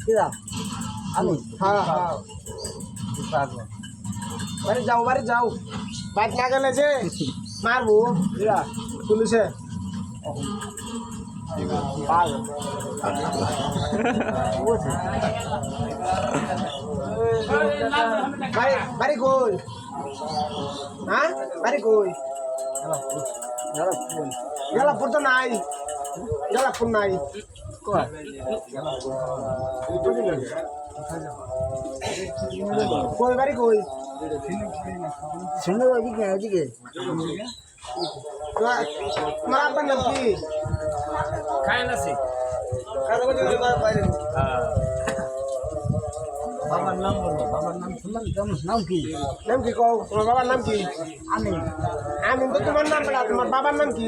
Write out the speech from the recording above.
কিরা আমি হ্যাঁ হ্যাঁ বাড়ি যাও বাইক না গেলে যে মারবো কিরা পুলিশে বাড়ি কই হ্যাঁ বাড়ি কই গেলাপুর তো নাই গেলাপুর নাই কই বাড়ি কই শুনে ওইদিকে ওইদিকে তোমার আপনার নাম কি খায় নাছি বাবার নাম বলো বাবার নাম শুনলাম কেমন নাম কি নাম কি কও তোমার বাবার নাম কি আমি আমি তো তোমার নাম বলা তোমার বাবার নাম কি